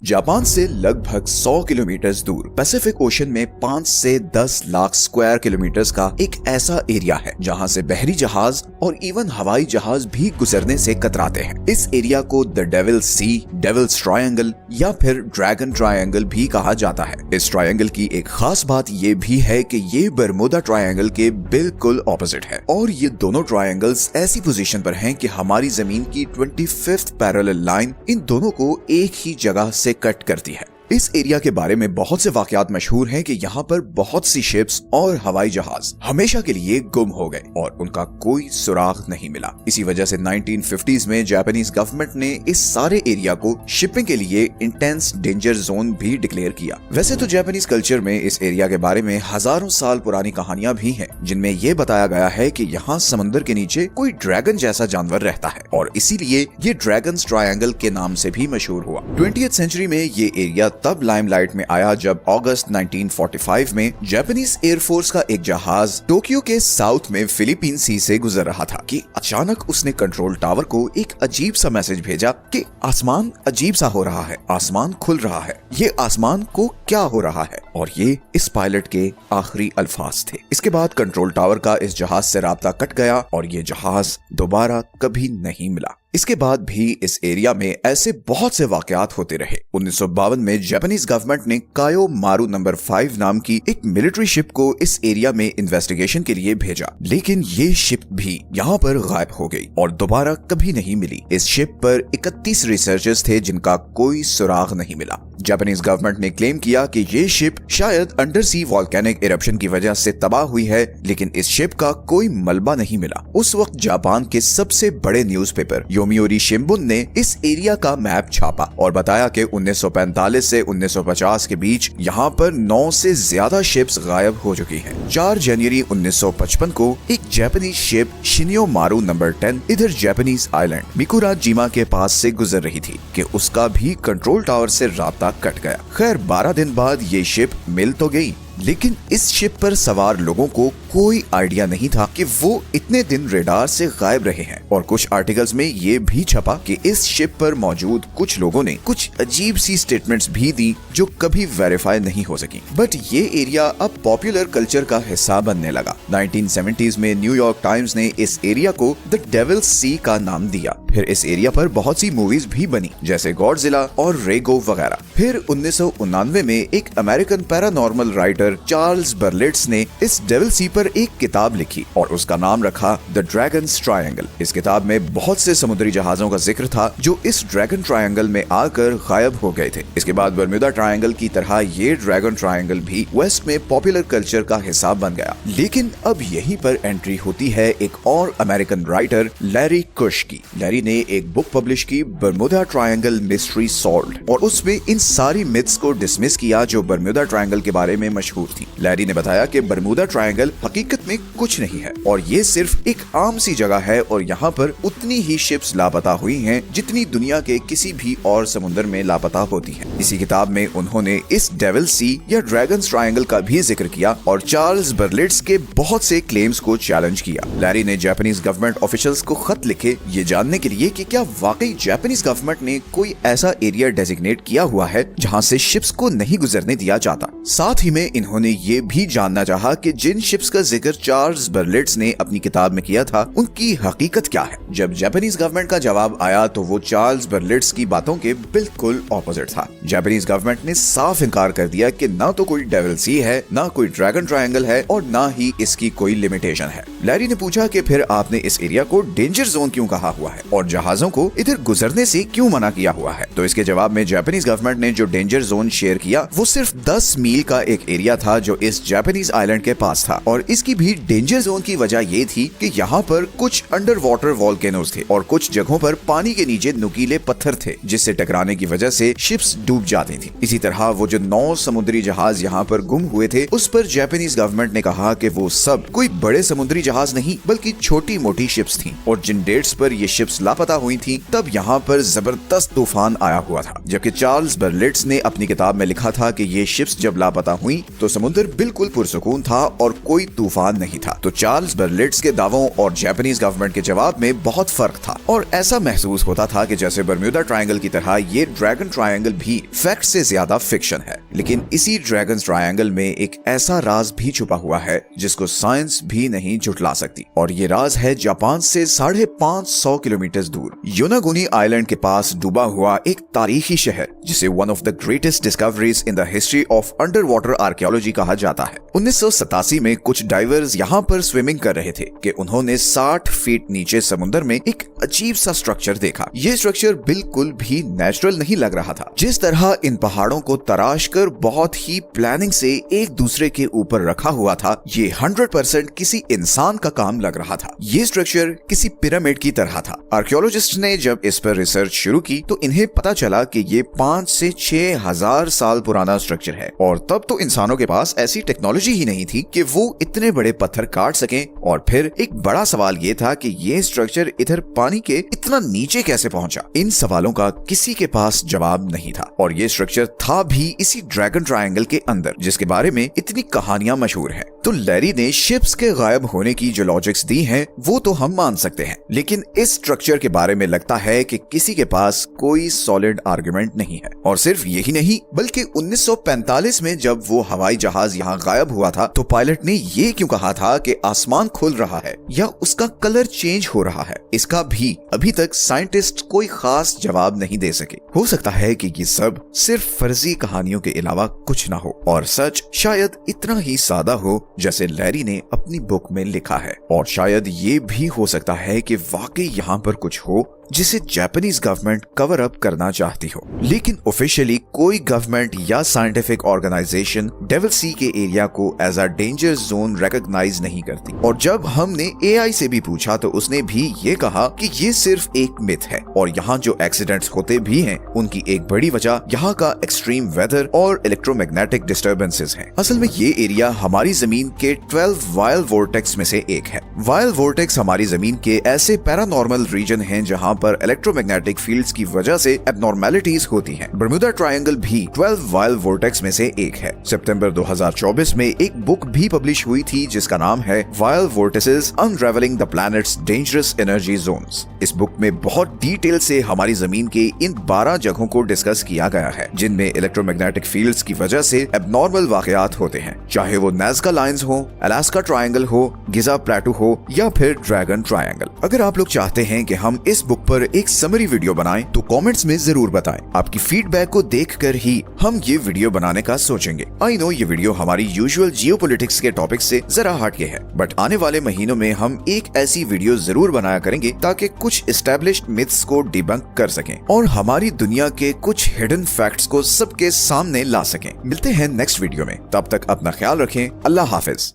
Japan से लगभग 100 kilometre दूर पैसिफिक ओशन में 5 से 10 लाख स्क्वायर किलोमीटर का एक ऐसा एरिया है जहां से बहरी जहाज और इवन हवाई जहाज भी गुजरने से कतराते हैं। इस एरिया को the Devil Sea, Devil's Triangle या फिर ड्रैगन ट्रायंगल भी कहा जाता है। इस ट्रायंगल की एक खास बात ये भी है कि ये बरमुदा ट्रायंगल के बिल्कुल ऑपोजिट है और ये दोनों ट्रायंगल्स ऐसी पोजीशन पर हैं कि हमारी जमीन की 25th पैरेलल लाइन इन दोनों को एक ही जगह से कट करती है। इस एरिया के बारे में बहुत से वाकयात मशहूर हैं कि यहाँ पर बहुत सी शिप्स और हवाई जहाज हमेशा के लिए गुम हो गए और उनका कोई सुराग नहीं मिला। इसी वजह से 1950s में जापानीज गवर्नमेंट ने इस सारे एरिया को शिपिंग के लिए इंटेंस डेंजर जोन भी डिक्लेयर किया। वैसे तो जापानीज कल्चर में इस एरिया के बारे में हजारों साल पुरानी कहानियां भी हैं, जिनमें ये बताया गया है कि यहाँ समुद्र के नीचे कोई ड्रैगन जैसा जानवर रहता है और इसीलिए ये ड्रैगन्स ट्रायंगल के नाम से भी मशहूर हुआ। 20th सेंचुरी में ये एरिया तब लाइमलाइट में आया जब अगस्त 1945 में जापानीज एयरफोर्स का एक जहाज टोक्यो के साउथ में फिलीपीन सी से गुजर रहा था कि अचानक उसने कंट्रोल टावर को एक अजीब सा मैसेज भेजा कि आसमान अजीब सा हो रहा है, आसमान खुल रहा है, ये आसमान को क्या हो रहा है। और ये इस पायलट के आखिरी अल्फाज थे। इसके बाद कंट्रोल टावर का इस जहाज से राब्ता कट गया और ये जहाज दोबारा कभी नहीं मिला। इसके बाद भी इस एरिया में ऐसे बहुत से वाकयात होते रहे। 1952 में जापानीज गवर्नमेंट ने कायो मारू नंबर 5 नाम की एक मिलिट्री शिप को इस एरिया में इन्वेस्टिगेशन के लिए भेजा, लेकिन ये शिप भी यहाँ पर गायब हो गई और दोबारा कभी नहीं मिली। इस शिप पर 31 रिसर्चर्स थे जिनका कोई सुराग नहीं मिला। जापानीज गवर्नमेंट ने क्लेम किया कि ये शिप शायद अंडर सी वॉल्केनिक इरप्शन की वजह से तबाह हुई है, लेकिन इस शिप का कोई मलबा नहीं मिला। उस वक्त जापान के सबसे बड़े न्यूज़पेपर योमियोरी शिंबुन ने इस एरिया का मैप छापा और बताया कि 1945 से 1950 के बीच यहाँ पर 9 से ज्यादा शिप्स गायब हो चुकी हैं। 4 जनवरी 1955 को एक जापानीज शिप शिनियो मारू नंबर 10 इधर जापानीज आइलैंड मिकुराजिमा के पास से गुजर रही थी कि उसका भी कंट्रोल टावर से राब्ता कट गया। खैर 12 दिन बाद ये शिप मिल तो गई, लेकिन इस शिप पर सवार लोगों को कोई आइडिया नहीं था कि वो इतने दिन रेडार से गायब रहे हैं। और कुछ आर्टिकल्स में ये भी छपा कि इस शिप पर मौजूद कुछ लोगों ने कुछ अजीब सी स्टेटमेंट्स भी दी जो कभी वेरीफाई नहीं हो सकी। बट ये एरिया अब पॉपुलर कल्चर का हिस्सा बनने लगा। 1970s में न्यूयॉर्क टाइम्स ने इस एरिया को द डेविल्स सी का नाम दिया। फिर इस एरिया पर बहुत सी मूवीज भी बनी जैसे गॉडजिला और रेगो वगैरह। फिर 1999 में एक अमेरिकन पैरानॉर्मल राइटर चार्ल्स बर्लेट्स ने इस डेविल सी पर एक किताब लिखी और उसका नाम रखा द ड्रैगन्स ट्रायंगल। इस किताब में बहुत से समुद्री जहाजों का जिक्र था जो इस ड्रैगन ट्रायंगल में आकर गायब हो गए थे। इसके बाद बरमुदा ट्रायंगल की तरह ये ड्रैगन ट्रायंगल भी वेस्ट में पॉपुलर कल्चर का हिस्सा बन गया। लेकिन अब यहीं पर एंट्री होती है एक और अमेरिकन राइटर लैरी कुश की। लैरी ने एक बुक पब्लिश की बरमुदा ट्रायंगल मिस्ट्री सॉल्व्ड और उसमें इन सारी मिथ्स को डिसमिस किया जो बरमुदा ट्रायंगल के बारे में मशहूर थी। लैरी ने बताया कि बरमुदा ट्रायंगल हकीकत में कुछ नहीं है और ये सिर्फ एक आम सी जगह है और यहाँ पर उतनी ही शिप्स लापता हुई हैं जितनी दुनिया के किसी भी और समुद्र में लापता होती हैं। इसी किताब में उन्होंने इस डेविल सी या ड्रैगन्स ट्रायंगल का भी जिक्र किया और चार्ल्स बर्लेट्स के बहुत से क्लेम्स को चैलेंज किया। लैरी ने जापानीज गवर्नमेंट ऑफिशियल्स को खत लिखे ये जानने के लिए कि क्या वाकई जापानीज गवर्नमेंट ने कोई ऐसा एरिया डेजिग्नेट किया हुआ है जहाँ से शिप्स को नहीं गुजरने दिया जाता। साथ ही में इन्होंने ये भी जानना चाहा कि जिन शिप्स का जिक्र चार्ल्स बर्लेट्स ने अपनी किताब में किया था उनकी हकीकत क्या है। जब जापानीज गवर्नमेंट का जवाब आया तो वो चार्ल्स बर्लेट्स की बातों के बिल्कुल ऑपोजिट था। जापानीज गवर्नमेंट ने साफ इनकार कर दिया कि ना तो कोई डेविल सी है, ना कोई ड्रैगन ट्रायंगल है और ना ही इसकी कोई लिमिटेशन है। लैरी ने पूछा कि फिर आपने इस एरिया को डेंजर जोन क्यों कहा हुआ है और जहाजों को इधर गुजरने से क्यों मना किया हुआ है। तो इसके जवाब में जापानीज गवर्नमेंट ने जो डेंजर जोन शेयर किया वो सिर्फ 10 मील का एक एरिया था जो इस जापानीज आइलैंड के पास था और इसकी भी डेंजर जोन की वजह ये थी कि यहाँ पर कुछ अंडर वाटर वॉल्केनोज थे और कुछ जगहों पर पानी के नीचे नुकीले पत्थर थे जिससे टकराने की वजह से शिप्स डूब जाती थी। इसी तरह वो जो 9 समुद्री जहाज यहाँ पर गुम हुए थे उस पर जापानीज गवर्नमेंट ने कहा कि वो सब कोई बड़े समुद्री जहाज नहीं बल्कि छोटी मोटी शिप्स थी और जिन डेट्स पर ये शिप्स लापता हुई थी तब यहाँ पर जबरदस्त तूफान आया हुआ था। जबकि चार्ल्स बर्लेट्स ने अपनी किताब में लिखा था कि ये शिप्स जब लापता हुई तो समुद्र बिल्कुल पुरसुकून था और कोई तूफान नुकसान नहीं था। तो चार्ल्स बर्लिट्ज के दावों और जापानीज गवर्नमेंट के जवाब में बहुत फर्क था और ऐसा महसूस होता था कि जैसे बर्म्यूदा ट्रायंगल की तरह ये ड्रैगन ट्रायंगल भी फैक्ट से ज्यादा फिक्शन है। लेकिन इसी ड्रैगन ट्रायंगल में एक ऐसा राज भी छुपा हुआ है जिसको साइंस भी नहीं झुठला सकती, और ये राज है जापान से 550 किलोमीटर दूर योनागुनी आइलैंड के पास डूबा हुआ एक तारीखी शहर जिसे one of the greatest discoveries in the history of under water archaeology कहा जाता है। 1987 में कुछ डाइवर्स यहाँ पर स्विमिंग कर रहे थे कि उन्होंने 60 फीट नीचे समुद्र में एक अजीब सा स्ट्रक्चर देखा। ये स्ट्रक्चर बिल्कुल भी नेचुरल नहीं लग रहा था। जिस तरह इन पहाड़ों को तराश कर बहुत ही प्लानिंग से एक दूसरे के ऊपर रखा हुआ था, ये 100% किसी इंसान का काम लग रहा था। ये स्ट्रक्चर किसी पिरामिड की तरह था। आर्कियोलॉजिस्ट ने जब इस पर रिसर्च शुरू की तो इन्हें पता चला कि ये 5 से 6 हजार साल पुराना स्ट्रक्चर है, और तब तो इंसानों के पास ऐसी टेक्नोलॉजी ही नहीं थी कि वो इतने बड़े पत्थर काट सकें। और फिर एक बड़ा सवाल ये था कि ये स्ट्रक्चर इधर पानी के इतना नीचे कैसे पहुंचा। इन सवालों का किसी के पास जवाब नहीं था, और ये स्ट्रक्चर था भी इसी ड्रैगन ट्रायंगल के अंदर जिसके बारे में इतनी कहानियां मशहूर हैं। तो लैरी ने शिप्स के गायब होने की जो लॉजिक्स दी हैं वो तो हम मान सकते हैं, लेकिन इस स्ट्रक्चर के बारे में लगता है कि किसी के पास कोई सॉलिड आर्गुमेंट नहीं है। और सिर्फ यही नहीं बल्कि 1945 में जब वो हवाई जहाज यहाँ गायब हुआ था तो पायलट ने ये क्यों कहा था कि आसमान खुल रहा है या उसका कलर चेंज हो रहा है, इसका भी अभी तक साइंटिस्ट कोई खास जवाब नहीं दे सके। हो सकता है कि ये सब सिर्फ फर्जी कहानियों के अलावा कुछ ना हो, और सच शायद इतना ही सादा हो जैसे लैरी ने अपनी बुक में लिखा है। और शायद ये भी हो सकता है कि वाकई यहाँ पर कुछ हो जिसे जापानीज गवर्नमेंट कवर अप करना चाहती हो, लेकिन ऑफिशियली कोई गवर्नमेंट या साइंटिफिक ऑर्गेनाइजेशन डेविल सी के एरिया को as a danger zone recognise नहीं करती। और जब हमने एआई से भी पूछा तो उसने भी ये कहा कि ये सिर्फ एक मिथ है, और यहाँ जो एक्सीडेंट्स होते भी हैं उनकी एक बड़ी वजह यहाँ का एक्सट्रीम वेदर और इलेक्ट्रोमैग्नेटिक डिस्टर्बेंसेस हैं। असल में ये एरिया हमारी जमीन के 12 वाइल्ड वोर्टेक्स में से एक है। वाइल्ड वोर्टेक्स हमारी जमीन के ऐसे पैरानॉर्मल रीजन हैं जहाँ पर इलेक्ट्रोमैग्नेटिक फील्ड्स की वजह से एबनॉर्मेलिटीज होती हैं। बर्म्यूदा ट्रायंगल भी 12 वाइल्ड वोर्टेक्स में से एक है। सितंबर 2024 में एक बुक भी पब्लिश हुई थी जिसका नाम है wild vortices unravelling the planet's dangerous energy zones. इस बुक में बहुत डिटेल से हमारी जमीन के इन 12 जगहों को डिस्कस किया गया है जिनमें इलेक्ट्रोमैग्नेटिक फील्ड्स की वजह से एबनॉर्मल वाकयात होते हैं, चाहे वो नाज़का लाइंस हो, अलास्का ट्रायंगल हो, गिजा प्लेटू हो या फिर ड्रैगन ट्रायंगल। अगर आप लोग चाहते हैं कि हम इस बुक पर एक समरी वीडियो बनाएं तो कमेंट्स में जरूर बताएं। आपकी फीडबैक को देखकर ही हम ये वीडियो बनाने का सोचेंगे। आई नो ये वीडियो हमारी यूजुअल जियोपॉलिटिक्स के टॉपिक से जरा हटके है, बट आने वाले महीनों में हम एक ऐसी वीडियो जरूर बनाया करेंगे ताकि कुछ एस्टेब्लिश्ड मिथ्स को डिबंक कर सकें और हमारी दुनिया के कुछ हिडन फैक्ट्स को सबके सामने ला सकें। मिलते हैं नेक्स्ट वीडियो में, तब तक अपना ख्याल रखें। अल्लाह हाफिज।